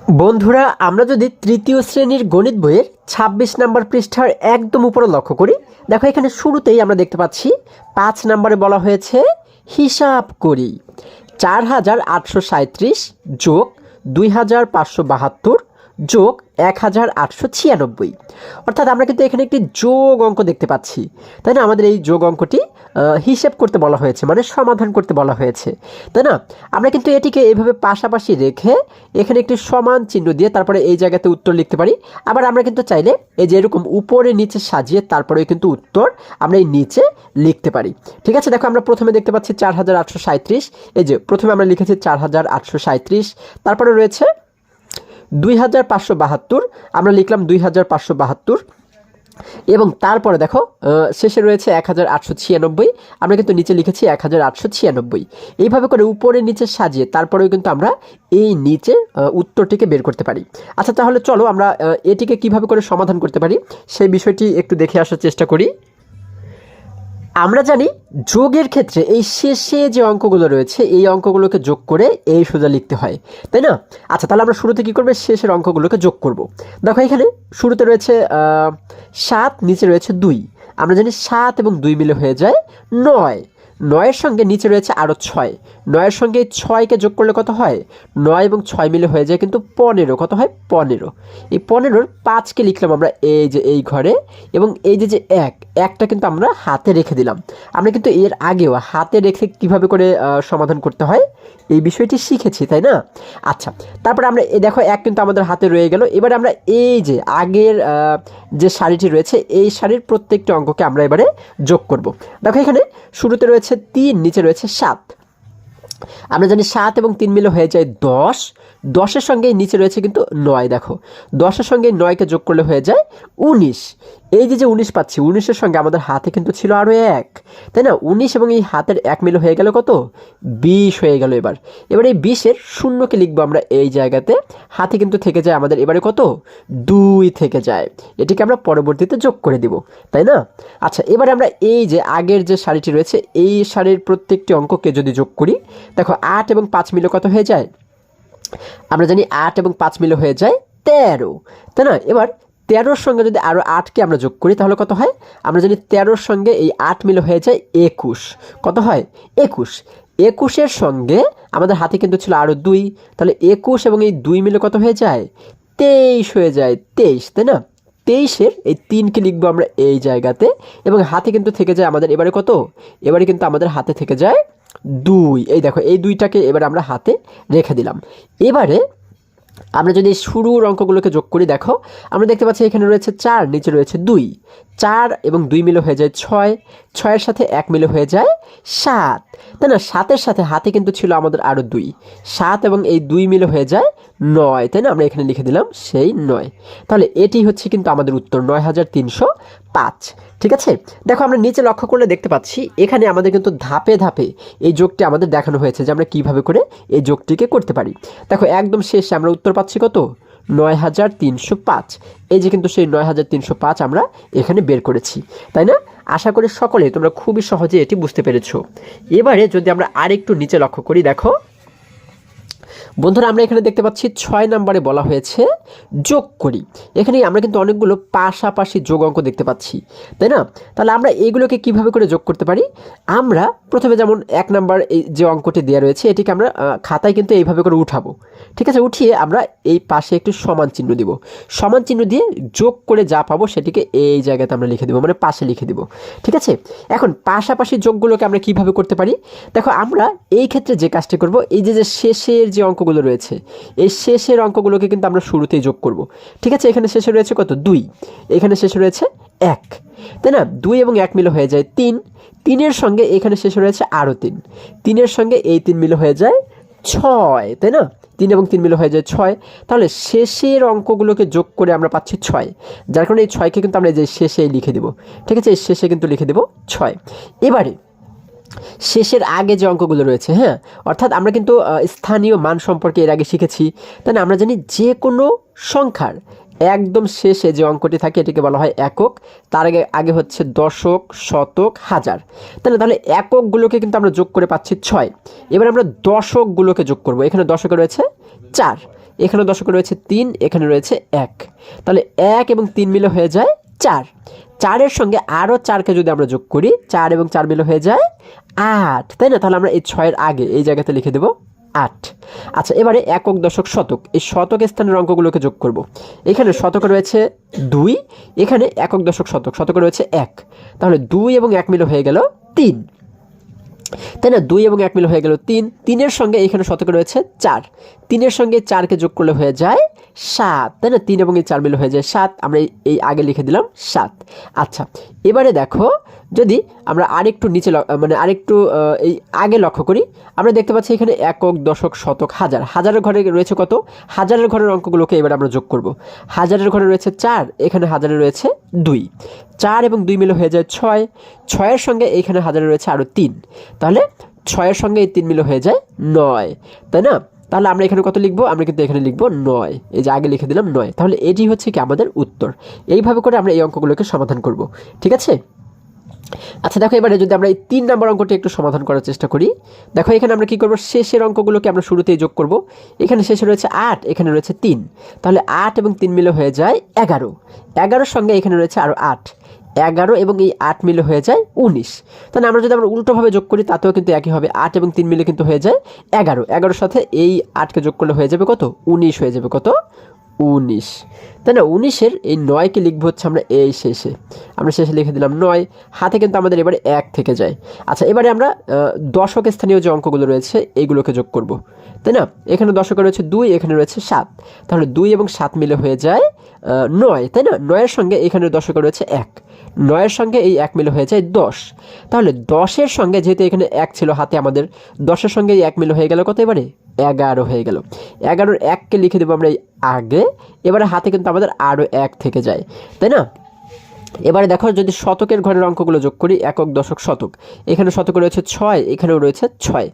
বন্ধুরা, আমরা যদি তৃতীয় শ্রেণীর গণিত বইয়ের ২৬ নম্বর পৃষ্ঠার একদম উপরে লক্ষ্য করি, দেখো এখানে শুরুতেই আমরা দেখতে পাচ্ছি ৫ নম্বরে বলা হয়েছে হিসাব করি ৪,৮৩৭ যোগ ২,৫৭২ যোগ ১,৮৯৬। অর্থাৎ আমরা কিন্তু এখানে একটি যোগ অঙ্ক দেখতে পাচ্ছি, তাই না? আমাদের এই যোগ অঙ্কটি হিসেব করতে বলা হয়েছে, মানে সমাধান করতে বলা হয়েছে, তাই না? আমরা কিন্তু এটিকে এইভাবে পাশাপাশি রেখে এখানে একটি সমান চিহ্ন দিয়ে তারপরে এই জায়গাতে উত্তর লিখতে পারি। আবার আমরা কিন্তু চাইলে এই যে এরকম উপরে নিচে সাজিয়ে তারপরে কিন্তু উত্তর আমরা এই নিচে লিখতে পারি। ঠিক আছে, দেখো আমরা প্রথমে দেখতে পাচ্ছি ৪,৮৩৭। এই যে প্রথমে আমরা লিখেছি ৪,৮৩৭, তারপরে রয়েছে ২,৫৭২, আমরা লিখলাম ২,৫৭২, এবং তারপরে দেখো শেষে রয়েছে ১,৮৯৬, আমরা কিন্তু নিচে লিখেছি ১,৮৯৬। এইভাবে করে উপরে নিচে সাজিয়ে তারপরেও কিন্তু আমরা এই নিচে উত্তরটিকে বের করতে পারি। আচ্ছা, তাহলে চলো আমরা এটিকে কিভাবে করে সমাধান করতে পারি সেই বিষয়টি একটু দেখে আসার চেষ্টা করি। আমরা জানি যোগের ক্ষেত্রে এই শেষে যে অঙ্কগুলো রয়েছে এই অঙ্কগুলোকে যোগ করে এই সোজা লিখতে হয়, তাই না? আচ্ছা, তাহলে আমরা শুরুতে কী করবো, শেষের অঙ্কগুলোকে যোগ করব। দেখো এখানে শুরুতে রয়েছে ৭, নিচে রয়েছে ২। আমরা জানি ৭ এবং ২ মিলে হয়ে যায় ৯। ৯-এর সঙ্গে নিচে রয়েছে আরও ৬। ৯-এর সঙ্গে ৬কে যোগ করলে কত হয়? ৯ এবং ৬ মিলে হয়ে যায় কিন্তু ১৫। কত হয়? ১৫। এই ১৫-র ৫কে লিখলাম আমরা এই যে এই ঘরে, এবং এই যে একটা কিন্তু আমরা হাতে রেখে দিলাম। আমরা কিন্তু এর আগেও হাতে রেখে কিভাবে করে সমাধান করতে হয় এই বিষয়টি শিখেছি, তাই না? আচ্ছা, তারপরে আমরা দেখো ১ কিন্তু আমাদের হাতে রয়ে গেল। এবারে আমরা এই যে আগের যে সারিটি রয়েছে এই সারির প্রত্যেকটি অঙ্ককে আমরা এবারে যোগ করব। দেখো এখানে শুরুতে রয়েছে ৩, নিচে রয়েছে ৭। আমরা জানি ৭ এবং ৩ মিলে হয়ে যায় ১০। ১০-এর সঙ্গে নিচে রয়েছে কিন্তু ৯। দেখো ১০-এর সঙ্গে ৯কে যোগ করলে হয়ে যায় ১৯। এই যে ১৯ পাচ্ছি, ১৯-এর সঙ্গে আমাদের হাতে কিন্তু ছিল আরও ১, তাই না? ১৯ এবং এই হাতের ১ মিলে হয়ে গেল কত? ২০ হয়ে গেল। এবার এই ২০-এর শূন্যকে লিখবো আমরা এই জায়গাতে, হাতে কিন্তু থেকে যায় আমাদের এবারে কত? ২ থেকে যায়। এটিকে আমরা পরবর্তীতে যোগ করে দিব, তাই না? আচ্ছা, এবারে আমরা এই যে আগের যে সারিটি রয়েছে এই সারির প্রত্যেকটি অঙ্ককে যদি যোগ করি, দেখো ৮ এবং ৫ মিলে কত হয়ে যায়? আমরা জানি ৮ এবং ৫ মিলে হয়ে যায় ১৩, তাই না? এবার ১৩-র সঙ্গে যদি আরও ৮কে আমরা যোগ করি তাহলে কত হয়? আমরা জানি ১৩-র সঙ্গে এই ৮ মিলে হয়ে যায় ২১। কত হয়? ২১। ২১-এর সঙ্গে আমাদের হাতে কিন্তু ছিল আরও ২, তাহলে ২১ এবং এই ২ মিলে কত হয়ে যায়? ২৩ হয়ে যায়। ২৩, তাই না? ২৩-এর এই ৩কে লিখবো আমরা এই জায়গাতে, এবং হাতে কিন্তু থেকে যায় আমাদের এবারে কত? এবারে কিন্তু আমাদের হাতে থেকে যায় ২। এই দেখো এই ২টাকে এবার আমরা হাতে রেখে দিলাম। এবারে আমরা যদি শুরুর অঙ্কগুলোকে যোগ করি, দেখো আমরা দেখতে পাচ্ছি এখানে রয়েছে ৪, নিচে রয়েছে ২। ৪ এবং ২ মিলে হয়ে যায় ৬। ৬-এর সাথে ১ মিলে হয়ে যায় ৭, তাই না? ৭-এর সাথে হাতে কিন্তু ছিল আমাদের আরও ২। ৭ এবং এই ২ মিলে হয়ে যায় ৯, তাই না? আমরা এখানে লিখে দিলাম সেই ৯। তাহলে এটি হচ্ছে কিন্তু আমাদের উত্তর ৯,৩০৫। ঠিক আছে, দেখো আমরা নিচে লক্ষ্য করলে দেখতে পাচ্ছি এখানে আমাদের কিন্তু ধাপে ধাপে এই যোগটি আমাদের দেখানো হয়েছে যে আমরা কিভাবে করে এই যোগটিকে করতে পারি। দেখো একদম শেষে আমরা উত্তর পাচ্ছি কত? ৯,৩০৫। এই যে কিন্তু সেই ৯,৩০৫ আমরা এখানে বের করেছি, তাই না? আশা করি সকলে তোমরা খুবই সহজে এটি বুঝতে পেরেছো। এবারে যদি আমরা আরেকটু নিচে লক্ষ্য করি, দেখো বন্ধুরা আমরা এখানে দেখতে পাচ্ছি ৬ নম্বরে বলা হয়েছে যোগ করি। এখানে আমরা কিন্তু অনেকগুলো পাশাপাশি যোগ অঙ্ক দেখতে পাচ্ছি, তাই না? তাহলে আমরা এইগুলোকে কিভাবে করে যোগ করতে পারি? আমরা প্রথমে যেমন ১ নম্বর এই যে অঙ্কটি দেওয়া রয়েছে এটিকে আমরা খাতায় কিন্তু এইভাবে করে উঠাবো। ঠিক আছে, উঠিয়ে আমরা এই পাশে একটু সমান চিহ্ন দিব। সমান চিহ্ন দিয়ে যোগ করে যা পাবো সেটিকে এই জায়গাতে আমরা লিখে দেবো, মানে পাশে লিখে দেবো। ঠিক আছে, এখন পাশাপাশি যোগগুলোকে আমরা কিভাবে করতে পারি? দেখো আমরা এই ক্ষেত্রে যে কাজটি করব, এই যে শেষের যে অঙ্কগুলো রয়েছে এই শেষের অঙ্কগুলোকে কিন্তু আমরা শুরুতেই যোগ করব। ঠিক আছে, এখানে শেষে রয়েছে কত? ২। এখানে শেষে রয়েছে ১, তাই না? ২ এবং ১ মিলে হয়ে যায় ৩। ৩-এর সঙ্গে এখানে শেষে রয়েছে আরও ৩। ৩-এর সঙ্গে এই ৩ মিলে হয়ে যায় ৬, তাই না? ৩ এবং ৩ মিলে হয়ে যায় ৬। তাহলে শেষের অঙ্কগুলোকে যোগ করে আমরা পাচ্ছি ৬, যার কারণে এই ৬কে কিন্তু আমরা এই যে শেষে লিখে দেবো। ঠিক আছে, এই শেষে কিন্তু লিখে দেবো ৬। এবারে শেষের আগে যে অঙ্কগুলো রয়েছে, হ্যাঁ, অর্থাৎ আমরা কিন্তু স্থানীয় মান সম্পর্কে এর আগে শিখেছি, তাই না? আমরা জানি যে কোনো সংখ্যার একদম শেষে যে অঙ্কটি থাকে এটিকে বলা হয় একক, তার আগে আগে হচ্ছে দশক, শতক, হাজার, তাই না? তাহলে এককগুলোকে কিন্তু আমরা যোগ করে পাচ্ছি ৬। এবার আমরা দশকগুলোকে যোগ করব। এখানে দশকে রয়েছে ৪, এখানে দশকে রয়েছে 3, এখানে রয়েছে 1, তাহলে 1 এবং 3 মিলে হয়ে যায় 4। 4-এর সঙ্গে আরও 4কে যদি আমরা যোগ করি, 4 এবং 4 মিলে হয়ে যায় 8, তাই না? তাহলে আমরা এই 6-এর আগে এই জায়গাতে লিখে দেব 8। আচ্ছা, এবারে একক, দশক, শতক, এই শতক স্থানের অঙ্কগুলোকে যোগ করব। এখানে শতকে রয়েছে 2, এখানে একক, দশক, শতক, শতকে রয়েছে 1, তাহলে 2 এবং 1 মিলে হয়ে গেল 3, তাই না? 2 এবং 1 মিলে হয়ে গেল 3। 3-এর সঙ্গে এখানে শতকে রয়েছে 4, 3-এর সঙ্গে 4কে যোগ করলে হয়ে যায় 7, তাই না? 3 এবং 4 মিলে হয়ে যায় 7, আমরা এই আগে লিখে দিলাম 7। আচ্ছা, এবারে দেখো যদি আমরা আরেকটু নিচে মানে আরেকটু এই আগে লক্ষ্য করি, আমরা দেখতে পাচ্ছি এখানে একক, দশক, শতক, হাজার, হাজারের ঘরে রয়েছে কত? হাজারের ঘরের অঙ্কগুলোকে এবার আমরা যোগ করব। হাজারের ঘরে রয়েছে 4, এখানে হাজারে রয়েছে 2, 4 এবং 2 মিলে হয়ে যায় 6, 6-এর সঙ্গে এইখানে হাজারে রয়েছে আরও 3, তাহলে 6-এর সঙ্গে এই 3 মিলে হয়ে যায় 9, তাই না? তাহলে আমরা এখানে কত লিখবো? আমরা কিন্তু এখানে লিখবো 9, এই যে আগে লিখে দিলাম 9। তাহলে এটি হচ্ছে কি আমাদের উত্তর। এইভাবে করে আমরা এই অঙ্কগুলোকে সমাধান করব, ঠিক আছে? আচ্ছা দেখো, এবারে যদি আমরা এই 3 নম্বর অঙ্কটি একটু সমাধান করার চেষ্টা করি, দেখো এখানে আমরা কি করব? শেষের অঙ্কগুলোকে আমরা শুরুতেই যোগ করব। এখানে শেষে রয়েছে 8, এখানে রয়েছে 3, তাহলে 8 এবং 3 মিলে হয়ে যায় 11, 11-এর সঙ্গে এখানে রয়েছে আরও 8, 11 এবং এই 8 মিলে হয়ে যায় 19। তাহলে আমরা যদি আমরা উল্টোভাবে যোগ করি তাতেও কিন্তু একই হবে, 8 এবং 3 মিলে কিন্তু হয়ে যায় 11, 11-এর সাথে এই 8কে যোগ করলে হয়ে যাবে কত? 19 হয়ে যাবে কত? 19, তাই না? 19-এর এই 9কে লিখবো হচ্ছে আমরা এই শেষে, আমরা শেষে লিখে দিলাম 9, হাতে কিন্তু আমাদের এবারে 1 থেকে যায়। আচ্ছা, এবারে আমরা দশক স্থানীয় যে অঙ্কগুলো রয়েছে এইগুলোকে যোগ করব, তাই না? এখানে দশকে রয়েছে 2, এখানে রয়েছে 7, তাহলে 2 এবং 7 মিলে হয়ে যায় 9, তাই না? 9-এর সঙ্গে এখানে দশকে রয়েছে 1, 9-এর সঙ্গে এই 1 মিলে হয়ে যায় 10, তাহলে 10-এর সঙ্গে যেহেতু এখানে 1 ছিল হাতে আমাদের, 10-এর সঙ্গে এই 1 মিলে হয়ে গেল কত? এবারে 11 হয়ে গেল। 11-এর 1কে লিখে দেবো আমরা এই আগে, এবারে হাতে কিন্তু আমাদের আরও 1 থেকে যায়, তাই না? এবারে দেখো যদি শতকের ঘরের অঙ্কগুলো যোগ করি, একক, দশক, শতক, এখানে শতকে রয়েছে 6, এখানেও রয়েছে 6,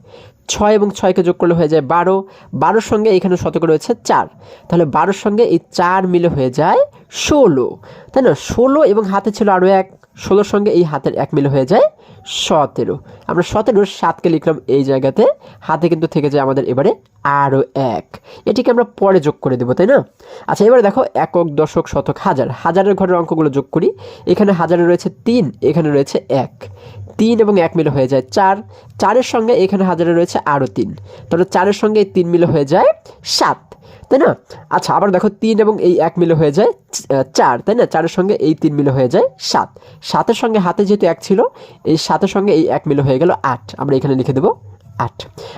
6 এবং 6কে যোগ করলে হয়ে যায় 12, 12-এর সঙ্গে এখানে শতকে রয়েছে 4, তাহলে 12-এর সঙ্গে এই 4 মিলে হয়ে যায় 16, তাই না? 16 এবং হাতে ছিল আরও 1, 16-এর সঙ্গে এই হাতের 1 মিলে হয়ে যায় 17, আমরা 17-এর 7কে লিখলাম এই জায়গাতে, হাতে কিন্তু থেকে যায় আমাদের এবারে আরও 1, এটিকে আমরা পরে যোগ করে দেবো, তাই না? আচ্ছা, এবারে দেখো একক, দশক, শতক, হাজার, হাজারের ঘরের অঙ্কগুলো যোগ করি। এখানে হাজারে রয়েছে 3, এখানে রয়েছে 1, 3 এবং 1 মিলে হয়ে যায় 4, 4-এর সঙ্গে এখানে হাজারে রয়েছে আরও 3, তাহলে 4-এর সঙ্গে এই 3 মিলে হয়ে যায় 7, তাই না? আচ্ছা, আবার দেখো 3 এবং এই 1 মিলে হয়ে যায় 4, তাই না? 4-এর সঙ্গে এই 3 মিলে হয়ে যায় 7, 7-এর সঙ্গে হাতে যেহেতু 1 ছিল, এই 7-এর সঙ্গে এই 1 মিলে হয়ে গেল 8, আমরা এখানে লিখে দেবো 8।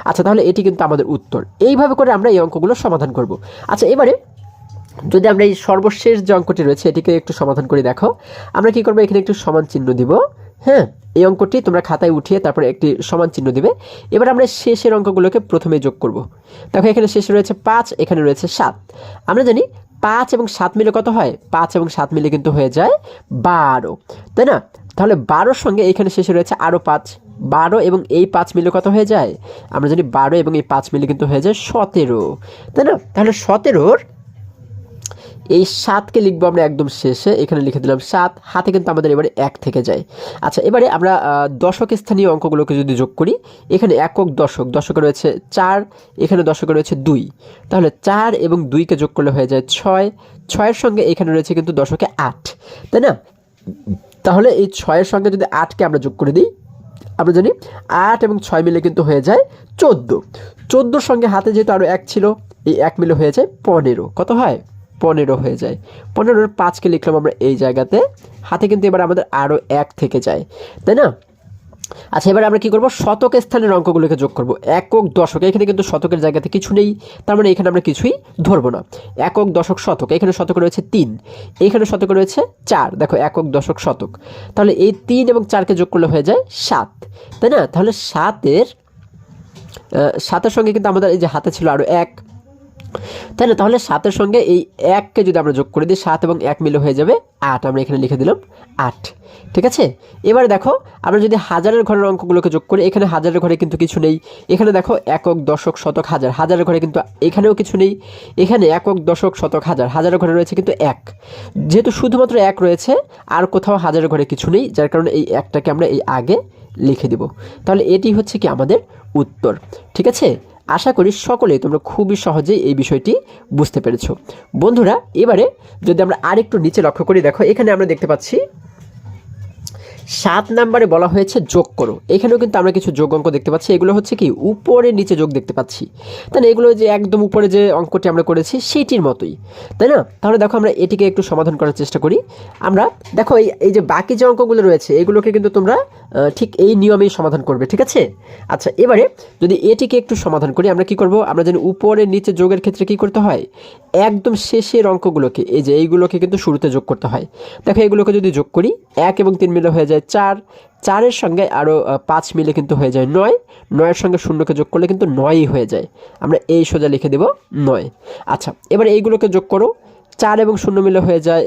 আচ্ছা, তাহলে এটি কিন্তু আমাদের উত্তর। এইভাবে করে আমরা এই অঙ্কগুলো সমাধান করব। আচ্ছা, এবারে যদি আমরা এই সর্বশেষ যে অঙ্কটি রয়েছে এটিকে একটু সমাধান করে দেখো, আমরা কি করবো? এখানে একটু সমান চিহ্ন দিব, হ্যাঁ? এই অঙ্কটি তোমরা খাতায় উঠিয়ে তারপরে একটি সমান চিহ্ন দিবে। এবার আমরা শেষের অঙ্কগুলোকে প্রথমে যোগ করব। দেখো এখানে শেষে রয়েছে 5, এখানে রয়েছে 7, আমরা জানি 5 এবং 7 মিলে কত হয়? 5 এবং 7 মিলে কিন্তু হয়ে যায় 12, তাই না? তাহলে 12-এর সঙ্গে এখানে শেষে রয়েছে আরও 5, 12 এবং এই 5 মিলে কত হয়ে যায়? আমরা জানি 12 এবং এই 5 মিলে কিন্তু হয়ে যায় 17, তাই না? তাহলে 17-এর এই 7কে লিখবো আমরা একদম শেষে, এখানে লিখে দিলাম 7, হাতে কিন্তু আমাদের এবারে 1 থেকে যায়। আচ্ছা, এবারে আমরা দশক স্থানীয় অঙ্কগুলোকে যদি যোগ করি, এখানে একক, দশক, দশকে রয়েছে 4, এখানে দশকে রয়েছে 2, তাহলে 4 এবং 2কে যোগ করলে হয়ে যায় 6, 6-এর সঙ্গে এখানে রয়েছে কিন্তু দশকে 8, তাই না? তাহলে এই 6-এর সঙ্গে যদি 8কে আমরা যোগ করে দিই, আমরা জানি 8 এবং 6 মিলে কিন্তু হয়ে যায় 14, 14-এর সঙ্গে হাতে যেহেতু আরও 1 ছিল, এই 1 মিলে হয়ে যায় 15, কত হয়? 15 হয়ে যায়। 15-এর 5কে লিখলাম আমরা এই জায়গাতে, হাতে কিন্তু এবার আমাদের আরও 1 থেকে যায়, তাই না? আচ্ছা, এবার আমরা কি করব? শতক স্থানের অঙ্কগুলোকে যোগ করব। একক, দশক, এখানে কিন্তু শতকের জায়গাতে কিছু নেই, তার মানে এখানে আমরা কিছুই ধরবো না। একক, দশক, শতক, এখানে শতকে রয়েছে 3, এখানে শতকে রয়েছে 4, দেখো একক, দশক, শতক, তাহলে এই 3 এবং 4কে যোগ করলে হয়ে যায় 7, তাই না? তাহলে 7-এর সঙ্গে কিন্তু আমাদের এই যে হাতে ছিল আরও 1, তাই না? তাহলে 7-এর সঙ্গে এই 1কে যদি আমরা যোগ করে দিই, 7 এবং 1 মিলে হয়ে যাবে 8, আমরা এখানে লিখে দিলাম 8, ঠিক আছে? এবারে দেখো আমরা যদি হাজারের ঘরের অঙ্কগুলোকে যোগ করি, এখানে হাজারের ঘরে কিন্তু কিছু নেই, এখানে দেখো একক, দশক, শতক, হাজার, হাজারের ঘরে কিন্তু এখানেও কিছু নেই, এখানে একক, দশক, শতক, হাজার, হাজারের ঘরে রয়েছে কিন্তু 1, যেহেতু শুধুমাত্র 1 রয়েছে, আর কোথাও হাজারের ঘরে কিছু নেই, যার কারণে এই 1টাকে আমরা এই আগে লিখে দিব। তাহলে এটি হচ্ছে কি আমাদের উত্তর, ঠিক আছে? আশা করি সকলেই তোমরা খুবই সহজেই এই বিষয়টি বুঝতে পেরেছো। বন্ধুরা, এবারে যদি আমরা আরেকটু নিচে লক্ষ্য করি, দেখো এখানে আমরা দেখতে পাচ্ছি 7 নম্বরে বলা হয়েছে যোগ করো। এখানেও কিন্তু আমরা কিছু যোগ অঙ্ক দেখতে পাচ্ছি। এগুলো হচ্ছে কি উপরে নিচে যোগ দেখতে পাচ্ছি, তাই না? এগুলো যে একদম উপরে যে অঙ্কটি আমরা করেছি সেইটির মতোই, তাই না? তাহলে দেখো আমরা এটিকে একটু সমাধান করার চেষ্টা করি। আমরা দেখো এই যে বাকি যে অঙ্কগুলো রয়েছে এগুলোকে কিন্তু তোমরা ঠিক এই নিয়মেই সমাধান করবে, ঠিক আছে? আচ্ছা, এবারে যদি এটিকে একটু সমাধান করি, আমরা কি করব? আমরা জানি উপরে নিচে যোগের ক্ষেত্রে কি করতে হয়, একদম শেষের অঙ্কগুলোকে, এই যে এইগুলোকে কিন্তু শুরুতে যোগ করতে হয়। দেখো এগুলোকে যদি যোগ করি 1 এবং 3 মিলে হয়ে যায় 4, 4-এর সঙ্গে আরও 5 মিলে কিন্তু হয়ে যায় 9, 9-এর সঙ্গে শূন্যকে যোগ করলে কিন্তু 9ই হয়ে যায়। আমরা এই সোজা লিখে দেব 9। আচ্ছা, এবার এইগুলোকে যোগ করো, 4 এবং 0 মিলে হয়ে যায়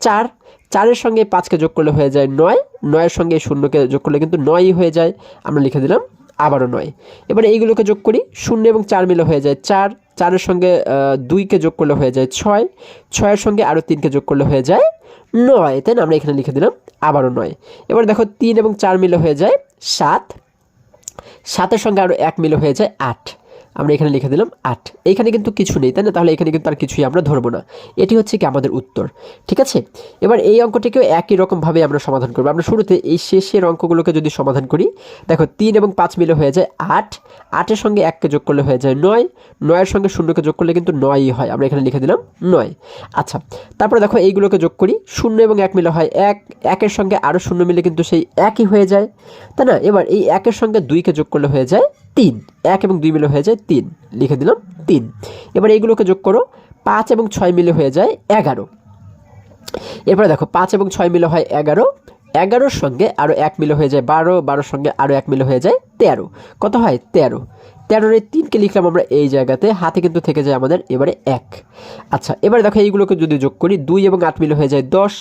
4, 4-এর সঙ্গে 5কে যোগ করলে হয়ে যায় 9, 9-এর সঙ্গে 0কে যোগ করলে কিন্তু 9ই হয়ে যায়। আমরা লিখে দিলাম আবারও 9। এবারে এইগুলোকে যোগ করি, 0 এবং 4 মিলে হয়ে যায় 4, 4-এর সঙ্গে 2কে যোগ করলে হয়ে যায় 6, 6-এর সঙ্গে আরও 3কে যোগ করলে হয়ে যায় 9, তাই না? আমরা এখানে লিখে দিলাম আবারও 9। এবার দেখো 3 এবং 4 মিলে হয়ে যায় 7, 7-এর সঙ্গে আরও 1 মিলে হয়ে যায় 8, আমরা এখানে লিখে দিলাম 8। এইখানে কিন্তু কিছু নেই, তাই না? তাহলে এখানে কিন্তু আর কিছুই আমরা ধরবো না। এটি হচ্ছে কি আমাদের উত্তর, ঠিক আছে? এবার এই অঙ্কটিকেও একই রকমভাবে আমরা সমাধান করবো। আমরা শুরুতে এই শেষের অঙ্কগুলোকে যদি সমাধান করি, দেখো 3 এবং 5 মিলে হয়ে যায় 8, 8-এর সঙ্গে 1কে যোগ করলে হয়ে যায় 9, 9-এর সঙ্গে 0কে যোগ করলে কিন্তু 9ই হয়। আমরা এখানে লিখে দিলাম 9। আচ্ছা, তারপরে দেখো এইগুলোকে যোগ করি, 0 এবং 1 মিলে হয় 1, 1-এর সঙ্গে আরও 0 মিলে কিন্তু সেই একই হয়ে যায়, তাই না? এবার এই 1-এর সঙ্গে 2কে যোগ করলে হয়ে যায় 3, 1 এবং 2 মিলে হয়ে যায় 3, লিখে দিলাম 3। এবার এইগুলোকে যোগ করো, 5 এবং 6 মিলে হয়ে যায় 11। এরপরে দেখো 5 এবং 6 মিলে হয় 11, 11-র সঙ্গে আরও 1 মিলে হয়ে যায় 12, 12-র সঙ্গে আরও 1 মিলে হয়ে যায় 13। কত হয়? 13। 13-এর 3কে লিখলাম আমরা এই জায়গাতে, হাতে কিন্তু থেকে যায় আমাদের এবারে 1। আচ্ছা, এবারে দেখো এইগুলোকে যদি যোগ করি, 2 এবং 8 মিলে হয়ে যায় 10,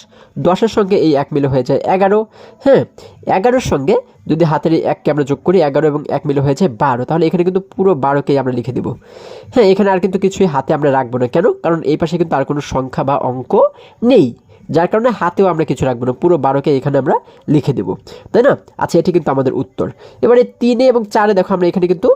10-এর সঙ্গে এই 1 মিলে হয়ে যায় 11। হ্যাঁ, 11-এর সঙ্গে যদি হাতের এই 1কে আমরা যোগ করি, 11 এবং 1 মিলে হয়ে যায় 12। তাহলে এখানে কিন্তু পুরো 12কেই আমরা লিখে দেব। হ্যাঁ, এখানে আর কিন্তু কিছুই হাতে আমরা রাখবো না। কেন? কারণ এই পাশে কিন্তু আর কোনো সংখ্যা বা অঙ্ক নেই, যার কারণে হাতেও আমরা কিছু রাখবো না, পুরো 12কে এখানে আমরা লিখে দেব, তাই না? আচ্ছা, এটি কিন্তু আমাদের উত্তর। এবারে 3 এবং 4-এ দেখো আমরা এখানে কিন্তু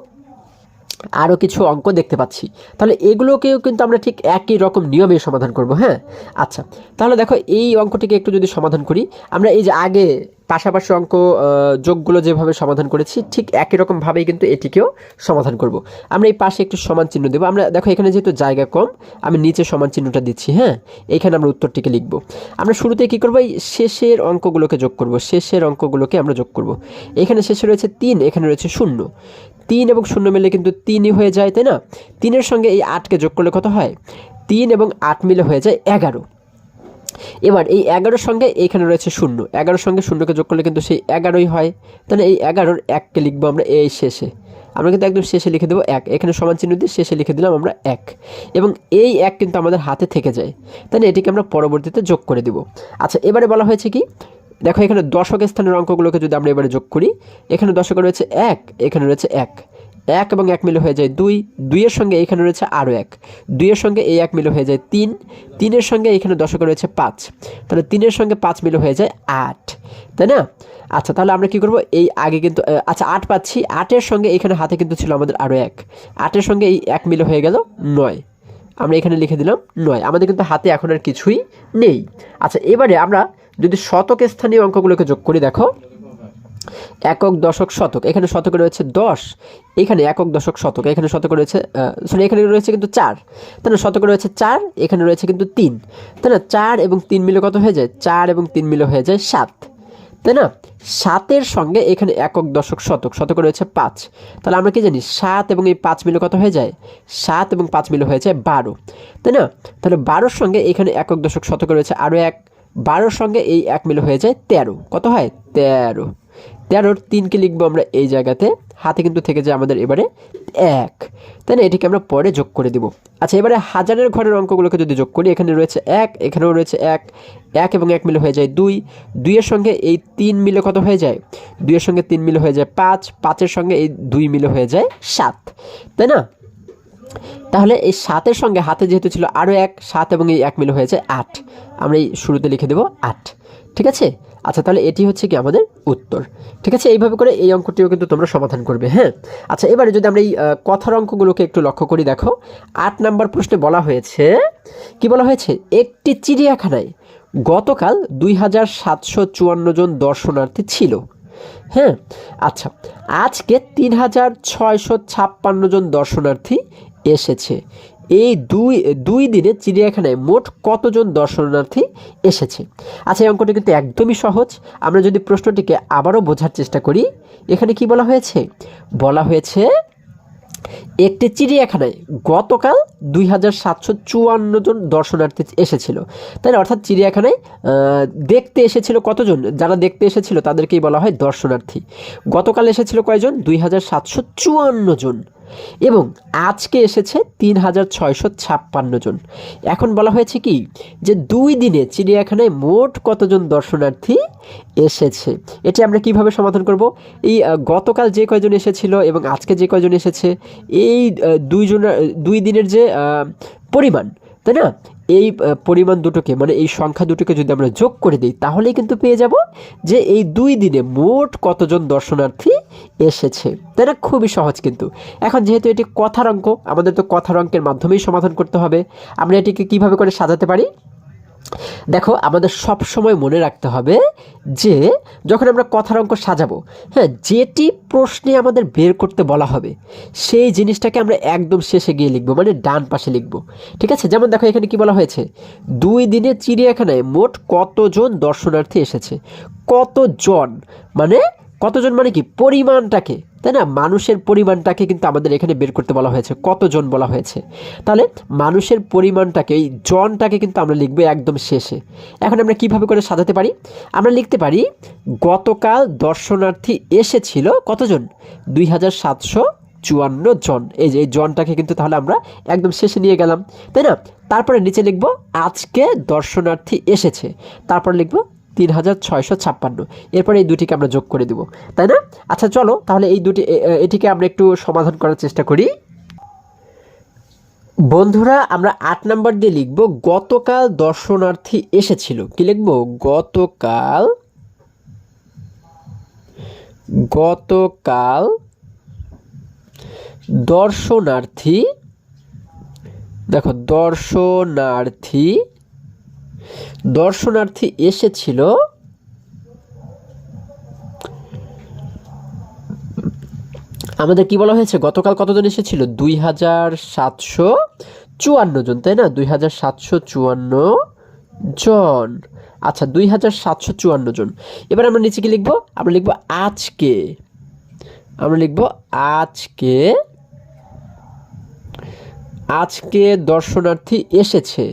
আরও কিছু অঙ্ক দেখতে পাচ্ছি। তাহলে এগুলোকেও কিন্তু আমরা ঠিক একই রকম নিয়মে সমাধান করব। হ্যাঁ, আচ্ছা, তাহলে দেখো এই অঙ্কটিকে একটু যদি সমাধান করি, আমরা এই যে আগে পাশাপাশি অঙ্ক যোগগুলো যেভাবে সমাধান করেছি ঠিক একই রকমভাবেই কিন্তু এটিকেও সমাধান করব। আমরা এই পাশে একটু সমান চিহ্ন দেবো। আমরা দেখো এখানে যেহেতু জায়গা কম, আমি নিচে সমান চিহ্নটা দিচ্ছি। হ্যাঁ, এইখানে আমরা উত্তরটিকে লিখব। আমরা শুরুতে কী করবো? এই শেষের অঙ্কগুলোকে যোগ করব, শেষের অঙ্কগুলোকে আমরা যোগ করব। এখানে শেষে রয়েছে 3, এখানে রয়েছে 0, 3 এবং 0 মিলে কিন্তু 3ই হয়ে যায়, তাই না? 3-এর সঙ্গে এই 8কে যোগ করলে কত হয়? 3 এবং 8 মিলে হয়ে যায় 11। এবার এই 11-এর সঙ্গে এইখানে রয়েছে 0, 11-এর সঙ্গে 0কে যোগ করলে কিন্তু সেই 11ই হয়। তাহলে এই 11-এর 1কে লিখবো আমরা এই শেষে, আমরা কিন্তু একদম শেষে লিখে দেবো 1, এখানে সমান চিহ্ন দিয়ে শেষে লিখে দিলাম আমরা 1, এবং এই 1 কিন্তু আমাদের হাতে থেকে যায়, তাই না? এটিকে আমরা পরবর্তীতে যোগ করে দেব। আচ্ছা, এবারে বলা হয়েছে কি, দেখো এখানে দশক স্থানের অঙ্কগুলোকে যদি আমরা এবারে যোগ করি, এখানে দশকে রয়েছে 1, এখানে রয়েছে 1, 1 এবং 1 মিলে হয়ে যায় 2, 2-এর সঙ্গে এখানে রয়েছে আরও 1, 2-এর সঙ্গে এই 1 মিলে হয়ে যায় 3, 3-এর সঙ্গে এখানে দশকে রয়েছে 5, তাহলে 3-এর সঙ্গে 5 মিলে হয়ে যায় 8, তাই না? আচ্ছা, তাহলে আমরা কি করব? এই আগে কিন্তু আচ্ছা 8 পাচ্ছি, 8-এর সঙ্গে এখানে হাতে কিন্তু ছিল আমাদের আরও 1, 8-এর সঙ্গে এই 1 মিলে হয়ে গেল 9, আমরা এখানে লিখে দিলাম 9। আমাদের কিন্তু হাতে এখন আর কিছুই নেই। আচ্ছা, এবারে আমরা যদি শতক স্থানীয় অঙ্কগুলোকে যোগ করি, দেখো একক, দশক, শতক, এখানে শতকে রয়েছে 10, এখানে একক, দশক, শতক, এখানে শতকে রয়েছে এখানে রয়েছে কিন্তু 4, তাই না? শতকে রয়েছে 4, এখানে রয়েছে কিন্তু 3, তাই না? 4 এবং 3 মিলে কত হয়ে যায়? 4 এবং 3 মিলে হয়ে যায় 7, তাই না? 7-এর সঙ্গে এখানে একক, দশক, শতক, শতকে রয়েছে 5, তাহলে আমরা কি জানি 7 এবং এই 5 মিলে কত হয়ে যায়? 7 এবং 5 মিলে হয়ে যায় 12, তাই না? তাহলে 12-এর সঙ্গে এখানে একক, দশক, শতকে রয়েছে আরও 1, 12-এর সঙ্গে এই 1 মিলে হয়ে যায় 13, কত হয়? 13, 13-র 3কে লিখবো আমরা এই জায়গাতে, হাতে কিন্তু থেকে যায় আমাদের এবারে 1, তাই না? এটিকে আমরা পরে যোগ করে দিব। আচ্ছা, এবারে হাজারের ঘরের অঙ্কগুলোকে যদি যোগ করি, এখানে রয়েছে 1, এখানেও রয়েছে 1, 1 এবং 1 মিলে হয়ে যায় 2, 2-এর সঙ্গে এই 3 মিলে কত হয়ে যায়? 2-এর সঙ্গে 3 মিলে হয়ে যায় 5, 5-এর সঙ্গে এই 2 মিলে হয়ে যায় 7, তাই না? তাহলে এই 7-এর সঙ্গে হাতে যেহেতু ছিল আরও 1, 7 এবং এই 1 মিলে হয়েছে 8। আমরা এই শুরুতে লিখে দেব 8। ঠিক আছে। আচ্ছা, তাহলে এটি হচ্ছে কি আমাদের উত্তর। ঠিক আছে, এইভাবে করে এই অঙ্কটিও কিন্তু তোমরা সমাধান করবে। হ্যাঁ, আচ্ছা, এবারে যদি আমরা এই কথার অঙ্কগুলোকে একটু লক্ষ্য করি, দেখো 8 নাম্বার প্রশ্নে বলা হয়েছে, কি বলা হয়েছে, একটি চিড়িয়াখানায় গতকাল 2754 জন দর্শনার্থী ছিল। হ্যাঁ, আচ্ছা, আজকে 3656 জন দর্শনার্থী এসেছে। এই দুই দিনে চিড়িয়াখানায় মোট কতজন দর্শনার্থী এসেছে? আচ্ছা, এই অঙ্কটি কিন্তু একদমই সহজ। আমরা যদি প্রশ্নটিকে আবারও বোঝার চেষ্টা করি, এখানে কি বলা হয়েছে, বলা হয়েছে একটি চিড়িয়াখানায় গতকাল 2754 জন দর্শনার্থী এসেছিল, তাই না? অর্থাৎ চিড়িয়াখানায় দেখতে এসেছিল কতজন, যারা দেখতে এসেছিল তাদেরকেই বলা হয় দর্শনার্থী। গতকাল এসেছিল কয়জন? 2754 জন। এবং আজকে এসেছে 3656 জন। এখন বলা হয়েছে কি, যে 2 দিনে চিড়িয়াখানায় মোট কতজন দর্শনার্থী এসেছে। এটি আমরা কিভাবে সমাধান করব? এই গতকাল যে কয়জন এসেছিল এবং আজকে যে কয়জন এসেছে, এই দুই দিনের যে পরিমাণ, তাই না, এই পরিমাণ দুটোকে, মানে এই সংখ্যা দুটোকে যদি আমরা যোগ করে দিই, তাহলেই কিন্তু পেয়ে যাব যে এই 2 দিনে মোট কতজন দর্শনার্থী এসেছে, তাই না? খুবই সহজ কিন্তু। এখন যেহেতু এটি কথার অঙ্ক, আমাদের তো কথার অঙ্কের মাধ্যমেই সমাধান করতে হবে। আমরা এটিকে কিভাবে করে সাজাতে পারি? দেখো, আমাদের সব সময় মনে রাখতে হবে যে যখন আমরা কথার অঙ্ক সাজাবো, হ্যাঁ, যেটি প্রশ্নে আমাদের বের করতে বলা হবে সেই জিনিসটাকে আমরা একদম শেষে গিয়ে লিখবো, মানে ডান পাশে লিখবো। ঠিক আছে, যেমন দেখো এখানে কি বলা হয়েছে, 2 দিনে চিড়িয়াখানায় মোট কতজন দর্শনার্থী এসেছে। কতজন মানে, কতজন মানে কি, পরিমাণটাকে, তাই না, মানুষের পরিমাণটাকে কিন্তু আমাদের এখানে বের করতে বলা হয়েছে, কতজন বলা হয়েছে। তাহলে মানুষের পরিমাণটাকে, এই জনটাকে কিন্তু আমরা লিখবো একদম শেষে। এখন আমরা কিভাবে করে সাজাতে পারি? আমরা লিখতে পারি গতকাল দর্শনার্থী এসেছিল কতজন? 2754 জন। এই যে এই জনটাকে কিন্তু তাহলে আমরা একদম শেষে নিয়ে গেলাম, তাই না? তারপরে নিচে লিখবো আজকে দর্শনার্থী এসেছে, তারপর লিখবো 3656। এরপরে এই দুটিকে আমরা যোগ করে দিব, তাই না? আচ্ছা, চলো তাহলে এটিকে আমরা একটু সমাধান করার চেষ্টা করি। বন্ধুরা, আমরা 8 নাম্বার দিয়ে লিখব গতকাল দর্শনার্থী এসেছিল। কি লিখব? গতকাল দর্শনার্থী, দেখো দর্শনার্থী এসেছিল আমাদের কি বলা হয়েছে, গতকাল কতজন এসেছিল? 2754 জন, তাই না? 2754 জন। আচ্ছা, 2754 জন। এবার আমরা নিচে কি লিখবো? আমরা লিখবো আজকে দর্শনার্থী এসেছে।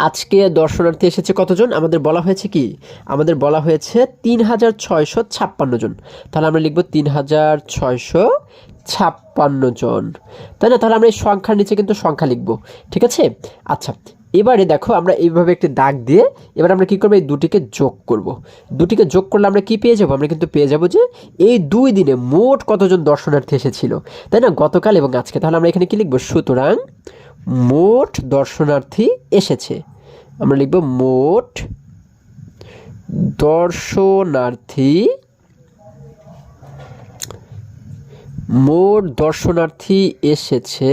আজকে দর্শনার্থী এসেছে কতজন? আমাদের বলা হয়েছে কি, আমাদের বলা হয়েছে 3656 জন। তাহলে আমরা লিখবো 3656 জন, তাই না? তাহলে আমরা এই সংখ্যার নিচে কিন্তু সংখ্যা লিখবো। ঠিক আছে। আচ্ছা, এবারে দেখো আমরা এইভাবে একটি দাগ দিয়ে এবার আমরা কি করবো, এই দুটিকে যোগ করব। দুটিকে যোগ করলে আমরা কি পেয়ে যাবো? আমরা কিন্তু পেয়ে যাবো যে এই 2 দিনে মোট কতজন দর্শনার্থী এসেছিল, তাই না, গতকাল এবং আজকে। তাহলে আমরা এখানে কি লিখবো? সুতরাং মোট দর্শনার্থী এসেছে। আমরা লিখব মোট দর্শনার্থী এসেছে।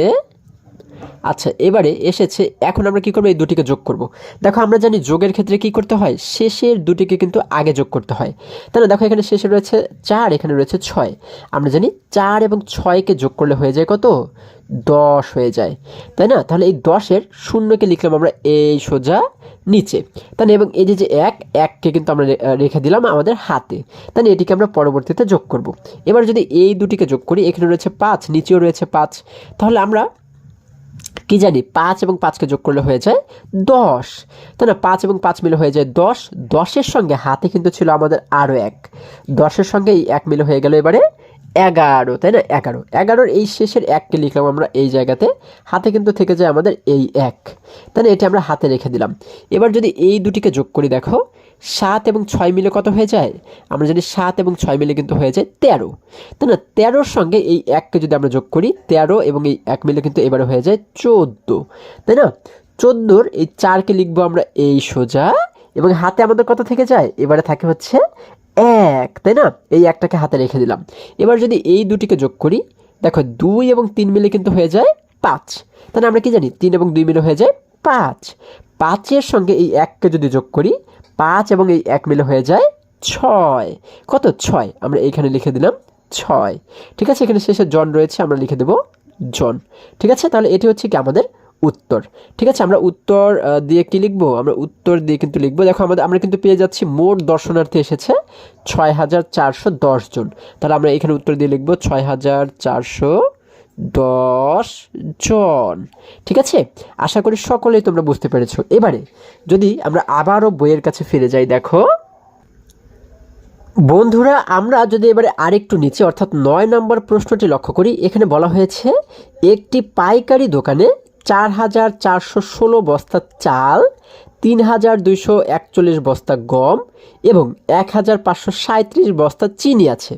আচ্ছা, এবারে এসেছে, এখন আমরা কি করবো? এই দুটিকে যোগ করব। দেখো, আমরা জানি যোগের ক্ষেত্রে কি করতে হয়, শেষের দুটিকে কিন্তু আগে যোগ করতে হয়, তাই না? দেখো, এখানে শেষে রয়েছে 4, এখানে রয়েছে 6। আমরা জানি 4 এবং 6কে যোগ করলে হয়ে যায় কত? 10 হয়ে যায়, তাই না? তাহলে এই 10-এর শূন্যকে লিখলাম আমরা এই সোজা নিচে, তাই না? এবং এই যে 1কে কিন্তু আমরা রেখে দিলাম আমাদের হাতে, তাই না? এটিকে আমরা পরবর্তীতে যোগ করব। এবার যদি এই দুটিকে যোগ করি, এখানে রয়েছে 5, নিচেও রয়েছে 5, তাহলে আমরা কি জানি, 5 এবং 5কে যোগ করলে হয়ে যায় 10, তাই না? 5 এবং 5 মিলে হয়ে যায় 10। 10-এর সঙ্গে হাতে কিন্তু ছিল আমাদের আরও 1, 10-এর সঙ্গে এই 1 মিলে হয়ে গেল এবারে 11, তাই না? 11-র এই শেষের 1কে লিখলাম আমরা এই জায়গাতে, হাতে কিন্তু থেকে যায় আমাদের এই 1, তাই না? এটা আমরা হাতে রেখে দিলাম। এবার যদি এই দুটিকে যোগ করি, দেখো 7 এবং 6 মিলে কত হয়ে যায়? আমরা জানি 7 এবং 6 মিলে কিন্তু হয়ে যায় 13, তাই না? 13-র সঙ্গে এই 1কে যদি আমরা যোগ করি, 13 এবং এই 1 মিলে কিন্তু এবারে হয়ে যায় 14, তাই না? 14-র এই 4কে লিখবো আমরা এই সোজা, এবং হাতে আমাদের কত থেকে যায়? এবারে থাকে হচ্ছে 1, তাই না? এই 1টাকে হাতে রেখে দিলাম। এবার যদি এই দুটিকে যোগ করি, দেখো 2 এবং 3 মিলে কিন্তু হয়ে যায় 5, তাহলে আমরা কি জানি? 3 এবং 2 মিলে হয়ে যায় 5। 5-এর সঙ্গে এই 1কে যদি যোগ করি, 5 এবং এই 1 মিলে হয়ে যায় 6। কত? 6। আমরা এইখানে লিখে দিলাম 6। ঠিক আছে, এখানে শেষে জন রয়েছে, আমরা লিখে দেব জন। ঠিক আছে, তাহলে এটি হচ্ছে কি আমাদের উত্তর। ঠিক আছে, আমরা উত্তর দিয়ে কি লিখবো? আমরা উত্তর দিয়ে কিন্তু লিখবো, দেখো আমরা কিন্তু পেয়ে যাচ্ছি মোট দর্শনার্থী এসেছে 6410 জন। তাহলে আমরা এখানে উত্তর দিয়ে লিখবো 6410 জন। ঠিক আছে, আশা করি সকলেই তোমরা বুঝতে পেরেছো। এবারে যদি আমরা আবারও বইয়ের কাছে ফিরে যাই, দেখো বন্ধুরা, আমরা যদি এবারে আরেকটু নিচে অর্থাৎ 9 নম্বর প্রশ্নটি লক্ষ্য করি, এখানে বলা হয়েছে একটি পাইকারি দোকানে 4416 বস্তা চাল, 3241 বস্তা গম এবং 1537 বস্তা চিনি আছে।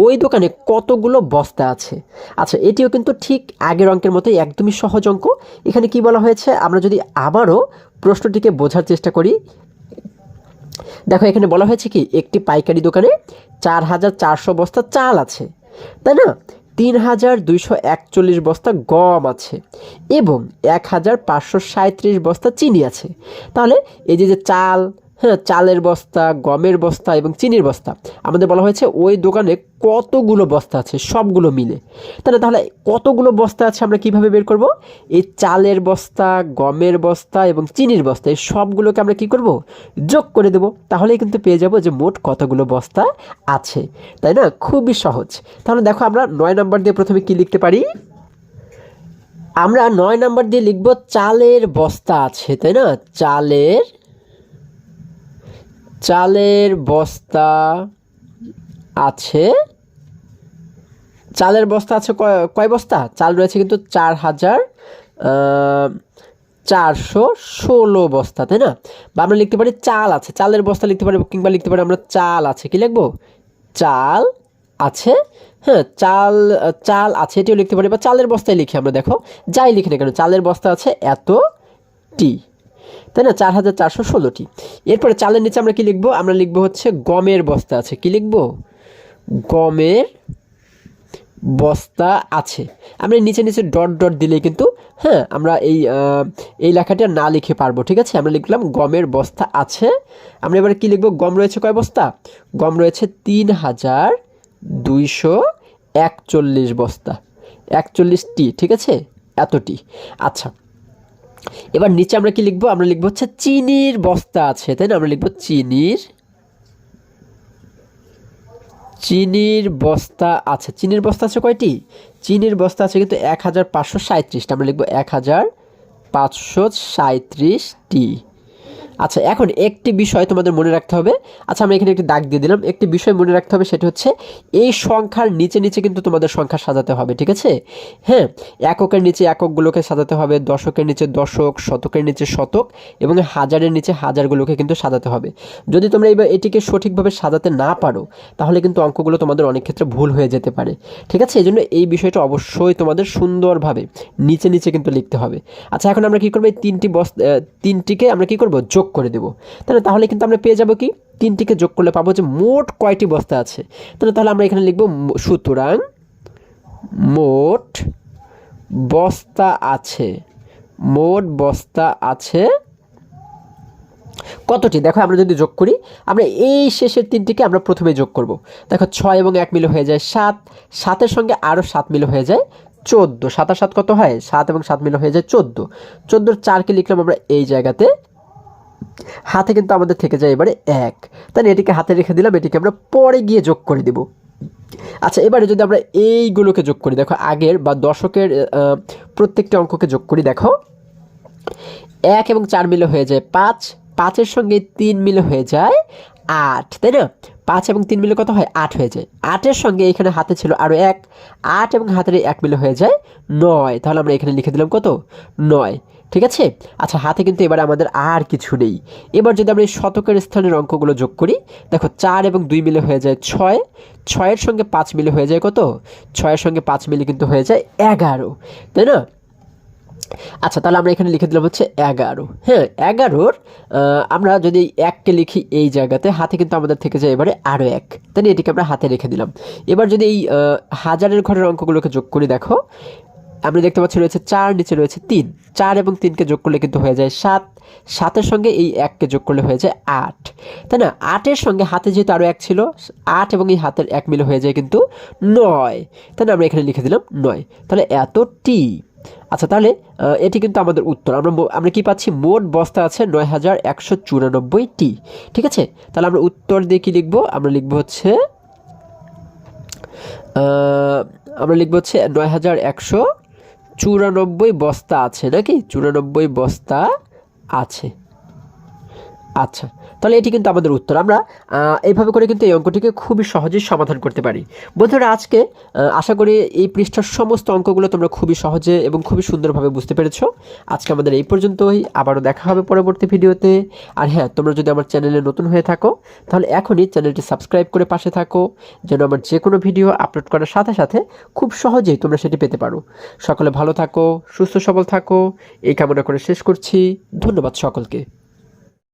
ওই দোকানে কতগুলো বস্তা আছে? আচ্ছা, এটিও কিন্তু ঠিক আগের অঙ্কের মতোই একদমই সহজ অঙ্ক। এখানে কি বলা হয়েছে, আমরা যদি আবারও প্রশ্নটিকে বোঝার চেষ্টা করি, দেখো এখানে বলা হয়েছে কি একটি পাইকারি দোকানে 4400 বস্তা চাল আছে, তাই না? 3241 বস্তা গম আছে এবং 1537 বস্তা চিনি আছে। তাহলে এই যে চাল, হ্যাঁ, চালের বস্তা, গমের বস্তা এবং চিনির বস্তা, আমাদের বলা হয়েছে ওই দোকানে কতগুলো বস্তা আছে সবগুলো মিলে। তাহলে কতগুলো বস্তা আছে আমরা কিভাবে বের করব? এই চালের বস্তা, গমের বস্তা এবং চিনির বস্তা, এই সবগুলোকে আমরা কি করব? যোগ করে দেব। তাহলেই কিন্তু পেয়ে যাব যে মোট কতগুলো বস্তা আছে, তাই না? খুবই সহজ। তাহলে দেখো আমরা 9 নাম্বার দিয়ে প্রথমে কি লিখতে পারি? আমরা 9 নাম্বার দিয়ে লিখব চালের বস্তা আছে, তাই না? চালের বস্তা আছে। চালের বস্তা আছে কয় বস্তা? চাল রয়েছে কিন্তু 4416 বস্তা, তাই না? বা আমরা লিখতে পারি চাল আছে, চালের বস্তা লিখতে পারি, কিংবা লিখতে পারি আমরা চাল আছে। কি লিখবো? চাল আছে। হ্যাঁ, চাল আছে এটিও লিখতে পারি, বা চালের বস্তায় লিখি আমরা। দেখো যাই লিখি না কেন, চালের বস্তা আছে এতটি, তাই না? 4416টি। এরপরে চালের নিচে আমরা কি লিখবো? আমরা লিখবো হচ্ছে গমের বস্তা আছে। কি লিখবো? গমের বস্তা আছে। আমরা নিচে নিচে ডট ডট দিলেই কিন্তু, হ্যাঁ, আমরা এই লেখাটা না লিখে পারবো। ঠিক আছে, আমরা লিখলাম গমের বস্তা আছে। আমরা এবারে কি লিখবো? গম রয়েছে কয় বস্তা? গম রয়েছে 3241 বস্তা, 41টি। ঠিক আছে, এতটি। আচ্ছা, এবার নিচে আমরা কি লিখবো? আমরা লিখবো হচ্ছে চিনির বস্তা আছে, তাই না? আমরা লিখবো চিনির বস্তা আছে। চিনির বস্তা আছে কয়টি? চিনির বস্তা আছে কিন্তু 1537টা। আমরা লিখবো 1537টি। আচ্ছা, এখন একটি বিষয় তোমাদের মনে রাখতে হবে। আচ্ছা, আমরা এখানে একটি দাগ দিয়ে দিলাম। একটি বিষয় মনে রাখতে হবে, সেটা হচ্ছে এই সংখ্যার নিচে নিচে কিন্তু তোমাদের সংখ্যা সাজাতে হবে। ঠিক আছে, হ্যাঁ, এককের নিচে এককগুলোকে সাজাতে হবে, দশকের নিচে দশক, শতকের নিচে শতক এবং হাজারের নিচে হাজারগুলোকে কিন্তু সাজাতে হবে। যদি তোমরা এটিকে সঠিকভাবে সাজাতে না পারো, তাহলে কিন্তু অঙ্কগুলো তোমাদের অনেক ক্ষেত্রে ভুল হয়ে যেতে পারে। ঠিক আছে, এই জন্য এই বিষয়টা অবশ্যই তোমাদের সুন্দরভাবে নিচে নিচে কিন্তু লিখতে হবে। আচ্ছা, এখন আমরা কি করবো? এই তিনটিকে আমরা কি করবো? যোগ করে দেব। তাহলে কিন্তু আমরা পেয়ে যাব কি? তিনটিকে যোগ করলে পাবো যে মোট কয়টি বস্তা আছে। তাহলে আমরা এখানে লিখবো সুতরাং মোট বস্তা আছে। মোট বস্তা আছে কতটি? দেখো আমরা যদি যোগ করি, আমরা এই শেষের তিনটিকে আমরা প্রথমে যোগ করব। দেখো 6 এবং 1 মিলে হয়ে যায় 7, 7-এর সঙ্গে আরও 7 মিলে হয়ে যায় 14। 7 আর 7 কত হয়? 7 এবং 7 মিলে হয়ে যায় 14। 14-র 4কে লিখলাম আমরা এই জায়গাতে, হাতে কিন্তু আমাদের থেকে যায় এবারে 1, তাহলে এটিকে হাতে রেখে দিলাম, এটিকে আমরা পরে গিয়ে যোগ করে দেব। আচ্ছা, এবারে যদি আমরা এইগুলোকে যোগ করি, দেখো আগের বা দশকের প্রত্যেকটি অঙ্ককে যোগ করি, দেখো 1 এবং 4 মিলে হয়ে যায় 5, 5-এর সঙ্গে 3 মিলে হয়ে যায় 8, তাই না? 5 এবং 3 মিলে কত হয়? 8 হয়ে যায়। 8-এর সঙ্গে এখানে হাতে ছিল আরও 1, 8 এবং হাতের 1 মিলে হয়ে যায় 9। তাহলে আমরা এখানে লিখে দিলাম কত? 9। ঠিক আছে। আচ্ছা, হাতে কিন্তু এবার আমাদের আর কিছু নেই। এবার যদি আমরা এই শতকের স্থানের অঙ্কগুলো যোগ করি, দেখো 4 এবং 2 মিলে হয়ে যায় 6, 6-এর সঙ্গে 5 মিলে হয়ে যায় কত? 6-এর সঙ্গে 5 মিলে কিন্তু হয়ে যায় 11, তাই না? আচ্ছা, তাহলে আমরা এখানে লিখে দিলাম হচ্ছে 11। হ্যাঁ, 11-র আমরা যদি 1কে লিখি এই জায়গাতে, হাতে কিন্তু আমাদের থেকে যায় এবারে আরও 1, তাই না? এটিকে আমরা হাতে রেখে দিলাম। এবার যদি এই হাজারের ঘরের অঙ্কগুলোকে যোগ করি, দেখো আমরা দেখতে পাচ্ছি রয়েছে 4, নিচে রয়েছে 3, 4 এবং 3কে যোগ করলে কিন্তু হয়ে যায় 7, 7-এর সঙ্গে এই 1কে যোগ করলে হয়ে যায় 8, তাই না? 8-এর সঙ্গে হাতে যেহেতু আরও 1 ছিল, 8 এবং এই হাতের 1 মিলে হয়ে যায় কিন্তু 9, তাই না? আমরা এখানে লিখে দিলাম 9, তাহলে এতটি। আচ্ছা, তাহলে এটি কিন্তু আমাদের উত্তর। আমরা কি পাচ্ছি? মোট বস্তা আছে 9194টি। ঠিক আছে, তাহলে আমরা উত্তর দিয়ে কি লিখবো? আমরা লিখবো হচ্ছে 9194 বস্তা আছে, নাকি 94 বস্তা আছে। আচ্ছা, তাহলে এটি কিন্তু আমাদের উত্তর। আমরা এইভাবে করে কিন্তু এই অঙ্কটিকে খুবই সহজেই সমাধান করতে পারি। বন্ধুরা, আজকে আশা করি এই পৃষ্ঠার সমস্ত অঙ্কগুলো তোমরা খুবই সহজে এবং খুবই সুন্দরভাবে বুঝতে পেরেছো। আজকে আমাদের এই পর্যন্তই, আবারও দেখা হবে পরবর্তী ভিডিওতে। আর হ্যাঁ, তোমরা যদি আমার চ্যানেলে নতুন হয়ে থাকো, তাহলে এখনই চ্যানেলটি সাবস্ক্রাইব করে পাশে থাকো, যেন আমার যে কোনো ভিডিও আপলোড করার সাথে সাথে খুব সহজেই তোমরা সেটি পেতে পারো। সকলে ভালো থাকো, সুস্থ সবল থাকো, এই কামনা করে শেষ করছি। ধন্যবাদ সকলকে।